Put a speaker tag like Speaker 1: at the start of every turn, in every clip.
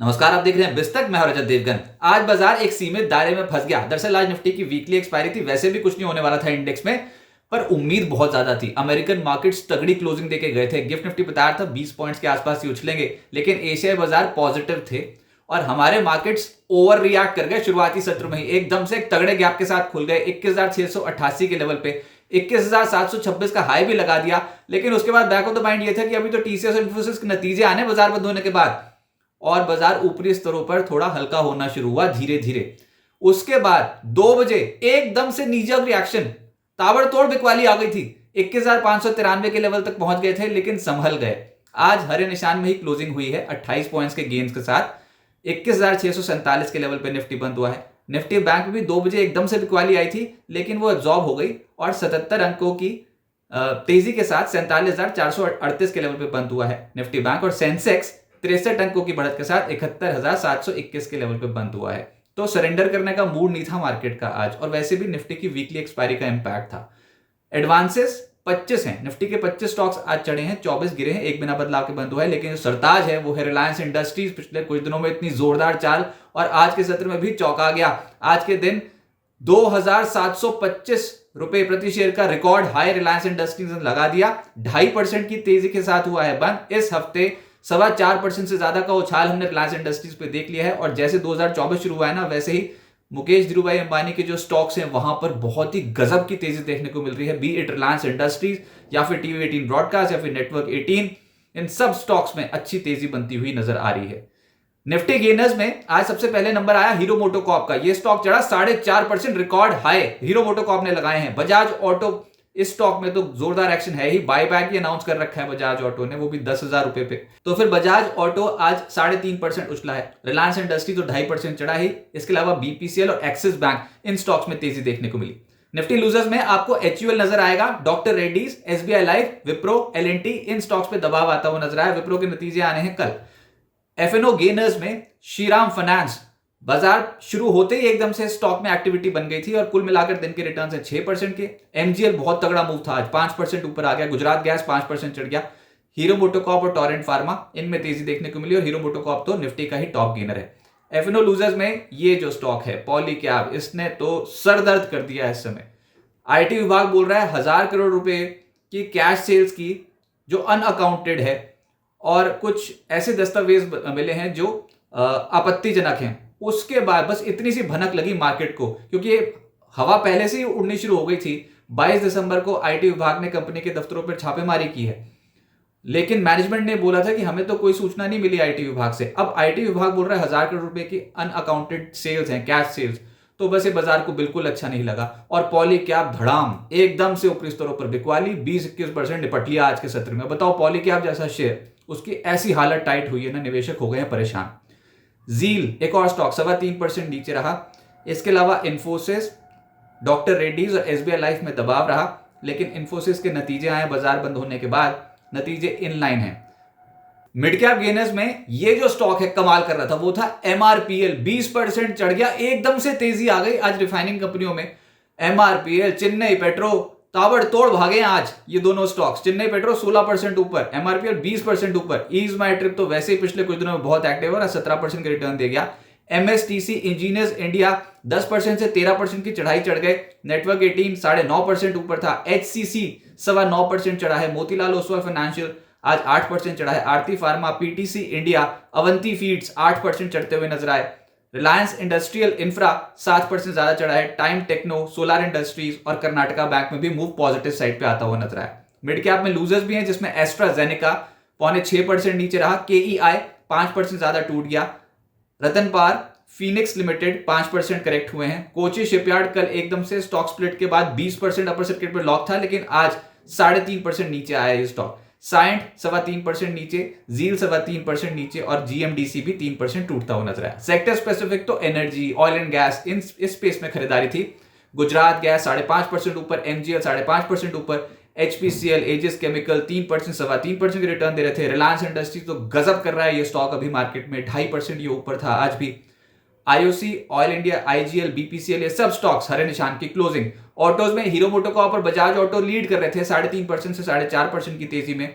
Speaker 1: नमस्कार, आप देख रहे हैं बिस्तक। मैं हूं रजत देवगन। आज बाजार एक सीमित दायरे में फंस गया। दरअसल आज निफ्टी की वीकली एक्सपायरी थी। वैसे भी कुछ नहीं होने वाला था इंडेक्स में, पर उम्मीद बहुत ज्यादा थी। अमेरिकन मार्केट्स तगड़ी क्लोजिंग देके गए थे। गिफ्ट निफ्टी बताया था 20 पॉइंट्स के आसपास ही उछलेंगे, लेकिन एशियाई बाजार पॉजिटिव थे और हमारे मार्केट्स ओवर रिएक्ट कर गए। शुरुआती सत्र में ही एकदम से एक तगड़े गैप के साथ खुल गए 21,688 के लेवल पे। 21,726 का हाई भी लगा दिया, लेकिन उसके बाद बैक ऑफ द माइंड ये था कि अभी तो टीसीएस और इन्फोसिस के नतीजे आने बाजार बंद होने के बाद, और बाजार ऊपरी स्तरों पर थोड़ा हल्का होना शुरू हुआ धीरे धीरे। उसके बाद 2 बजे एकदम से नीजक रिएक्शन, ताबड़तोड़ बिकवाली आ गई थी। 21,593 के लेवल तक पहुंच गए थे, लेकिन संभल गए। आज हरे निशान में ही क्लोजिंग हुई है 28 पॉइंट्स के गेन्स के साथ। 21,647 के लेवल पर निफ्टी बंद हुआ है। निफ्टी बैंक में भी 2 बजे एकदम से बिकवाली आई थी, लेकिन वो एब्जॉर्ब हो गई और 77 अंकों की तेजी के साथ 47,438 के लेवल पे बंद हुआ है निफ्टी बैंक। और सेंसेक्स 63 अंकों की बढ़त के साथ 71,721 के लेवल पे बंद हुआ है। तो सरेंडर करने का मूड नहीं था मार्केट का आज, और वैसे भी निफ्टी की वीकली एक्सपायरी का इंपैक्ट था। एडवांसेस 25 हैं, निफ्टी के 25 स्टॉक्स आज चढ़े हैं, 24 गिरे हैं, एक बिना बदलाव के बंद हुआ है। लेकिन जो सरताज है वो है रिलायंस इंडस्ट्रीज। पिछले कुछ दिनों में इतनी जोरदार चाल, और आज के सत्र में भी चौंका गया। आज के दिन 2,725 रुपए प्रति शेयर का रिकॉर्ड हाई रिलायंस इंडस्ट्रीज ने लगा दिया। 2.5% की तेजी के साथ हुआ है बंद। इस हफ्ते 4.25% से ज्यादा का उछाल हमने रिलायंस इंडस्ट्रीज पे देख लिया है। और जैसे 2024 शुरू हुआ है ना, वैसे ही मुकेश धीरूभाई अंबानी के जो स्टॉक्स हैं वहां पर बहुत ही गजब की तेजी देखने को मिल रही है। बी इट रिलायंस इंडस्ट्रीज या फिर टीवी 18 ब्रॉडकास्ट या फिर नेटवर्क 18, इन सब स्टॉक्स में अच्छी तेजी बनती हुई नजर आ रही है। निफ्टी गेनर्स में आज सबसे पहले नंबर आया हीरो मोटोकॉर्प का। ये स्टॉक चढ़ा 4.5%, रिकॉर्ड हाई हीरो मोटोकॉर्प ने लगाए हैं। बजाज ऑटो, इस स्टॉक में तो जोरदार एक्शन है ही। बाय बैक ही अनाउंस कर रखा है बजाज ऑटो ने, वो भी 10,000 रुपए पे। तो फिर बजाज ऑटो आज 3.5% उछला है। रिलायंस इंडस्ट्री तो 2.5% चढ़ा ही। इसके अलावा बीपीसीएल और एक्सिस बैंक, इन स्टॉक्स में तेजी देखने को मिली। निफ्टी लूजर्स में आपको एचयूएल नजर आएगा, doctor Reddy's, SBI life, Wipro, LNT, इन स्टॉक्स पे दबाव आता हुआ नजर आया। विप्रो के नतीजे आने हैं कल। एफएनओ गेनर्स में श्रीराम फाइनेंस, बाजार शुरू होते ही एकदम से स्टॉक में एक्टिविटी बन गई थी और कुल मिलाकर दिन के रिटर्न है 6% के। एमजीएल बहुत तगड़ा मूव था, आज 5% ऊपर आ गया। गुजरात गैस 5% चढ़ गया। हीरो मोटोकॉर्प और टोरेंट फार्मा, इनमें तेजी देखने को मिली, और हीरो मोटोकॉर्प तो निफ्टी का ही टॉप गेनर है। एफएनओ लूजर्स में ये जो स्टॉक है पॉलीकैब, इसने तो सर दर्द कर दिया है इस समय। आईटी विभाग बोल रहा है 1,000 करोड़ रुपए की कैश सेल्स की जो अनअकाउंटेड है, और कुछ ऐसे दस्तावेज मिले हैं जो आपत्तिजनक हैं। उसके बाद बस इतनी सी भनक लगी मार्केट को, क्योंकि हवा पहले से ही उड़नी शुरू हो गई थी। 22 दिसंबर को आईटी विभाग ने कंपनी के दफ्तरों पर छापेमारी की है, लेकिन मैनेजमेंट ने बोला था कि हमें तो कोई सूचना नहीं मिली आईटी विभाग से। अब आईटी विभाग बोल रहा है 1,000 करोड़ रुपए की अनअकाउंटेड सेल्स हैं, कैश सेल्स। तो बस ये बाजार को बिल्कुल अच्छा नहीं लगा, और पॉली कैब धड़ाम एकदम से ऊपरी स्तरों पर बिकवाली 20-21% निपट लिया आज के सत्र में। बताओ, पॉली कैब जैसा शेयर, उसकी ऐसी हालत टाइट हुई है ना, निवेशक हो गए हैं परेशान। जील एक और स्टॉक 3.25% नीचे रहा। इसके अलावा इन्फोसिस, डॉक्टर रेड्डीज और एसबीआई लाइफ में दबाव रहा, लेकिन इन्फोसिस के नतीजे आए बाजार बंद होने के बाद, नतीजे इनलाइन है। मिड कैप गेनर्स में ये जो स्टॉक है कमाल कर रहा था वो था एमआरपीएल। 20% चढ़ गया, एकदम से तेजी आ गई आज रिफाइनिंग कंपनियों में। एमआरपीएल, चेन्नई पेट्रो, ताबड़तोड़ भागे आज ये दोनों स्टॉक्स। चेन्नई पेट्रो 16% ऊपर, एमआरपीएल 20% ऊपर। ईज माई ट्रिप तो वैसे ही पिछले कुछ दिनों में बहुत एक्टिव है, 17% का रिटर्न दे गया। एमएसटीसी इंजीनियर्स इंडिया 10% से 13% की चढ़ाई चढ़ गए। नेटवर्क 18 9.5% ऊपर था। एचसीसी 9.25% चढ़ा है। मोतीलाल ओसवाल फाइनेंशियल आज 8% चढ़ा है। Aarti pharma, PTC India, Avanti feeds 8% चढ़ते हुए नजर आए। रिलायंस इंडस्ट्रियल इंफ्रा 7% ज्यादा चढ़ा है। टाइम टेक्नो, सोलर इंडस्ट्रीज और कर्नाटका बैंक में भी मूव पॉजिटिव साइड पे आता हुआ नजर आया। मिड कैप में लूजर्स भी हैं, जिसमें एस्ट्राजेनेका 6.25% नीचे रहा। केईआई 5% ज्यादा टूट गया। रतन पार, फीनिक्स लिमिटेड 5% करेक्ट हुए हैं। कोची शिपयार्ड कल एकदम से स्टॉक स्प्लिट के बाद 20% अपर सर्किट पर लॉक था, लेकिन आज 3.5% नीचे आया ये स्टॉक। साइंट 3.25% नीचे, जील 3.25% नीचे, और जीएमडीसी भी 3% टूटता हुआ नजर आया। सेक्टर स्पेसिफिक तो एनर्जी, ऑयल एंड गैस, इस स्पेस में खरीदारी थी। गुजरात गैस 5.5% ऊपर, एमजीएल 5.5% ऊपर, एचपीसीएल, एजिस केमिकल 3%, 3.25% के रिटर्न दे रहे थे। रिलायंस इंडस्ट्रीज तो गजब कर रहा है ये स्टॉक अभी मार्केट में, 2.5% ये ऊपर था आज भी। IOC, oil India, IGL, BPCL, ये सब स्टॉक्स हरे निशान की क्लोजिंग। ऑटोज में हीरो मोटोकॉर्प और बजाज ऑटो लीड कर रहे थे 3.5% से 4.5% की तेजी में।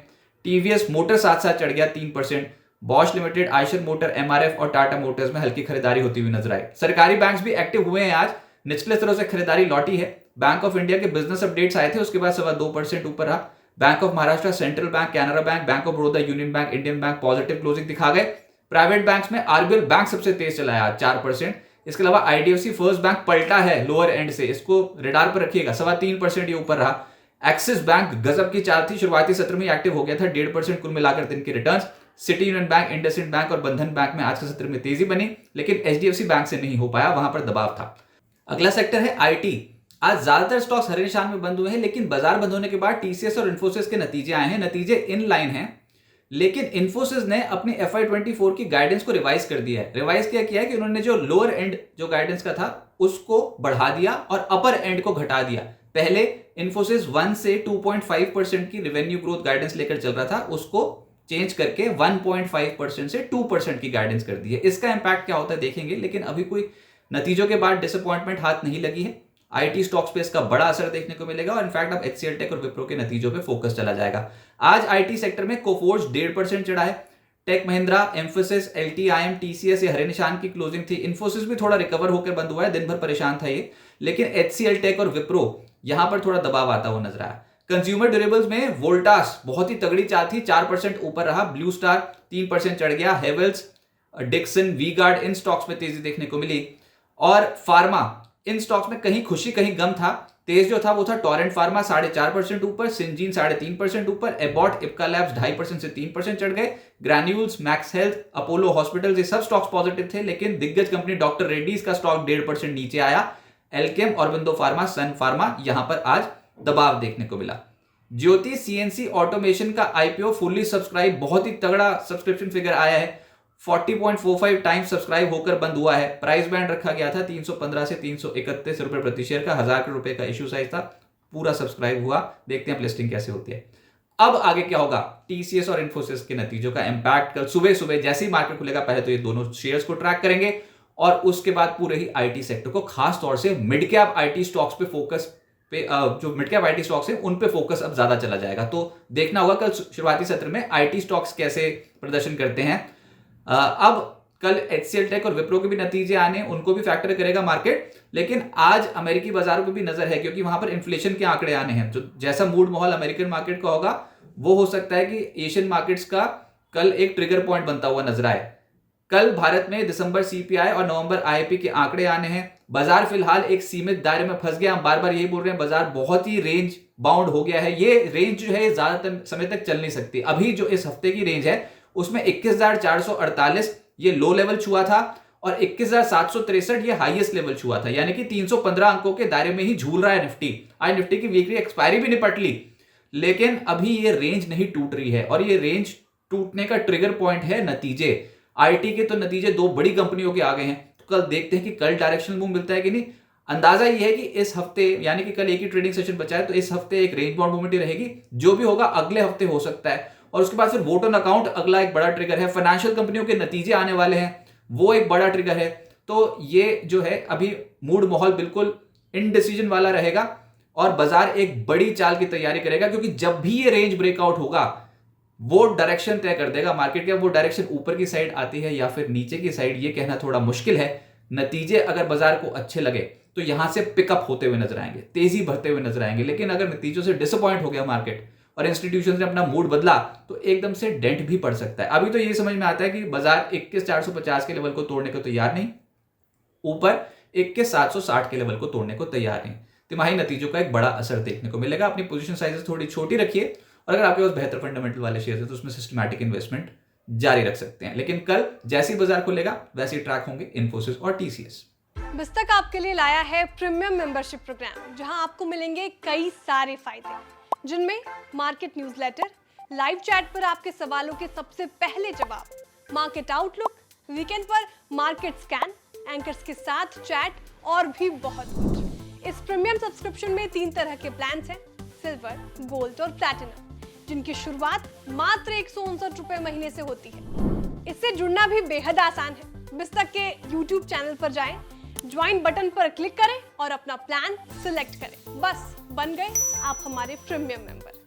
Speaker 1: टीवीएस मोटर साथ साथ चढ़ गया 3%। Bosch limited, Eicher motor, MRF और टाटा मोटर्स में हल्की खरीदारी होती हुई नजर आई। सरकारी बैंक्स भी एक्टिव हुए हैं आज, निचले स्तरों से खरीदारी लौटी है। बैंक ऑफ इंडिया के बिजनेस अपडेट्स आए थे, उसके बाद 2.25% ऊपर रहा। Bank of Maharashtra, central bank, Canara bank, bank of Baroda, union bank, Indian bank positive closing दिखा गए। प्राइवेट बैंक्स में आरबीएल बैंक सबसे तेज चला है आज 4%। इसके अलावा आईडीएफसी फर्स्ट बैंक पलटा है लोअर एंड से, इसको रडार पर रखिएगा, 3.25% ये ऊपर रहा। एक्सिस बैंक गजब की चाल थी, शुरुआती सत्र में एक्टिव हो गया था, 1.5% कुल मिलाकर दिन के returns. City union bank, IndusInd bank और बंधन बैंक में आज के सत्र में तेजी बनी, लेकिन एचडीएफसी बैंक से नहीं हो पाया, वहां पर दबाव था। अगला सेक्टर है आईटी। आज ज्यादातर स्टॉक्स हरे निशान में बंद हुए हैं, लेकिन बाजार बंद होने के बाद टीसीएस और इन्फोसिस के नतीजे आए हैं। नतीजे इन लाइन हैं, लेकिन इन्फोसिस ने अपनी FY24 की गाइडेंस को रिवाइज कर दिया है। रिवाइज क्या किया है कि उन्होंने जो लोअर एंड जो गाइडेंस का था उसको बढ़ा दिया और अपर एंड को घटा दिया। पहले इन्फोसिस 1 से 2.5% की रेवेन्यू ग्रोथ गाइडेंस लेकर चल रहा था, उसको चेंज करके 1.5% से 2% की गाइडेंस कर दी है। इसका इंपैक्ट क्या होता है देखेंगे, लेकिन अभी कोई नतीजों के बाद डिसअपॉइंटमेंट हाथ नहीं लगी है। आईटी स्टॉक्स पे इसका बड़ा असर देखने को मिलेगा और इनफैक्ट अब HCL टेक और विप्रो के नतीजों पे फोकस चला जाएगा। आज आईटी सेक्टर में कोफोर्ज 1.5% चढ़ा है। Tech Mahindra, Mphasis, LTIM, TCS ये हरे निशान की क्लोजिंग थी। इन्फोसिस भी थोड़ा रिकवर होकर बंद हुआ है, दिन भर परेशान था ये, लेकिन HCL टेक और विप्रो यहां पर थोड़ा दबाव आता हुआ नजर आया। कंज्यूमर ड्यूरेबल्स में वोल्टास बहुत ही तगड़ी चाल थी, 4% ऊपर रहा। ब्लू स्टार 3% चढ़ गया। हेवेल्स, डिक्सन, वी-गार्ड इन स्टॉक्स में तेजी देखने को मिली। और फार्मा इन स्टॉक्स में कहीं खुशी कहीं गम था। तेज जो था वो था टोरेंट फार्मा 4.5% ऊपर, सिंजीन 3.5% ऊपर, एबॉट, इप्का लैब्स 2.5% से 3% चढ़ गए। Granules, max health, Apollo hospitals ये सब स्टॉक्स पॉजिटिव थे, लेकिन दिग्गज कंपनी डॉक्टर रेड्डीज का स्टॉक 1.5% नीचे आया। एल्केम, ऑरबिंदो फार्मा, सन फार्मा यहां पर आज दबाव देखने को मिला। ज्योति सीएनसी ऑटोमेशन का आईपीओ फुल्ली सब्सक्राइब, बहुत ही तगड़ा सब्सक्रिप्शन फिगर आया है, 40.45 टाइम्स सब्सक्राइब होकर बंद हुआ है। प्राइस बैंड रखा गया था 315 से 331 रुपए प्रति शेयर का, 1000 करोड़ रुपए का इश्यू साइज था, पूरा सब्सक्राइब हुआ। देखते हैं अब लिस्टिंग कैसे होती है। अब आगे क्या होगा, टीसीएस और इन्फोसिस के नतीजों का इंपैक्ट कल सुबह सुबह जैसे ही मार्केट खुलेगा, पहले तो ये दोनों शेयर्स को ट्रैक करेंगे और उसके बाद पूरे ही आईटी सेक्टर को, खास तौर से मिड कैप आईटी स्टॉक्स पे फोकस पे, जो मिड कैप आईटी स्टॉक्स हैं उन पे फोकस अब ज्यादा चला जाएगा। तो देखना होगा कल शुरुआती सत्र में आईटी स्टॉक्स कैसे प्रदर्शन करते हैं। अब कल HCL टेक और विप्रो के भी नतीजे आने, उनको भी फैक्टर करेगा मार्केट, लेकिन आज अमेरिकी बाजारों पे भी नजर है, क्योंकि वहां पर इन्फ्लेशन के आंकड़े आने हैं। तो जैसा मूड माहौल अमेरिकन मार्केट का होगा, वो हो सकता है कि एशियन मार्केट्स का कल एक ट्रिगर पॉइंट बनता हुआ नजर आए। कल भारत में दिसंबर CPI और नवंबर IIP के आंकड़े आने हैं। बाजार फिलहाल एक सीमित दायरे में फंस गया, हम बार बार यही बोल रहे हैं, बाजार बहुत ही रेंज बाउंड हो गया है। ये रेंज जो है ज्यादातर समय तक चल नहीं सकती। अभी जो इस हफ्ते की रेंज है उसमें 21,448 ये लो लेवल छुआ था और 21,763 ये हाईएस्ट लेवल छुआ था, यानी कि 315 अंकों के दायरे में ही झूल रहा है निफ्टी। आज निफ्टी की वीकली एक्सपायरी भी निपट ली, लेकिन अभी ये रेंज नहीं टूट रही है और ये रेंज टूटने का ट्रिगर पॉइंट है नतीजे। आईटी के तो नतीजे दो बड़ी कंपनियों के आ गए हैं, तो कल देखते हैं कि कल डायरेक्शनल मूव मिलता है कि नहीं। अंदाजा ये है कि इस हफ्ते, यानी कि कल एक ही ट्रेडिंग सेशन बचा है, तो इस हफ्ते एक रेंज बाउंड मूवमेंट रहेगी। जो भी होगा अगले हफ्ते हो सकता है, और उसके बाद फिर वोट ऑन अकाउंट अगला एक बड़ा ट्रिगर है। फाइनेंशियल कंपनियों के नतीजे आने वाले हैं, वो एक बड़ा ट्रिगर है। तो ये जो है अभी मूड माहौल बिल्कुल इनडिसीजन वाला रहेगा और बाजार एक बड़ी चाल की तैयारी करेगा, क्योंकि जब भी ये रेंज ब्रेकआउट होगा वो डायरेक्शन तय कर देगा मार्केट का। वो डायरेक्शन ऊपर की साइड आती है या फिर नीचे की साइड, ये कहना थोड़ा मुश्किल है। नतीजे अगर बाजार को अच्छे लगे तो यहां से पिकअप होते हुए नजर आएंगे, तेजी बढ़ते हुए नजर आएंगे, लेकिन अगर नतीजों से डिसअपॉइंट हो गया मार्केट और इंस्टीट्यूशन ने अपना मूड बदला तो एकदम से डेंट भी पड़ सकता है। अभी तो ये समझ में आता है कि बाजार 21,450 के लेवल को तोड़ने को तैयार नहीं, ऊपर 21,760 के लेवल को तोड़ने को तैयार नहीं। तिमाही नतीजों का एक बड़ा असर देखने को मिलेगा। अपनी पोजीशन साइजेस थोड़ी छोटी रखिए और अगर आपके पास बेहतर फंडामेंटल वाले शेयर है तो उसमें सिस्टमैटिक इन्वेस्टमेंट जारी रख सकते हैं। लेकिन कल जैसे ही बाजार खुलेगा वैसे ही ट्रैक होंगे इन्फोसिस और टीसीएस।
Speaker 2: बिस्तक आपके लिए लाया है प्रीमियम मेंबरशिप प्रोग्राम, जहां आपको मिलेंगे कई सारे फायदे, जिनमें मार्केट न्यूज़लेटर, लाइव चैट पर आपके सवालों के सबसे पहले जवाब, मार्केट आउटलुक, वीकेंड पर मार्केट स्कैन, एंकर्स के साथ चैट और भी बहुत कुछ। इस प्रीमियम सब्सक्रिप्शन में 3 तरह के प्लान्स हैं, सिल्वर, गोल्ड और प्लैटिनम, जिनकी शुरुआत मात्र 159 रुपए महीने से होती है। इससे जुड़ना भी बेहद आसान है। बिस्तक के YouTube चैनल पर जाएं, ज्वाइन बटन पर क्लिक करें और अपना प्लान सिलेक्ट करें। बस बन गए आप हमारे प्रीमियम मेंबर।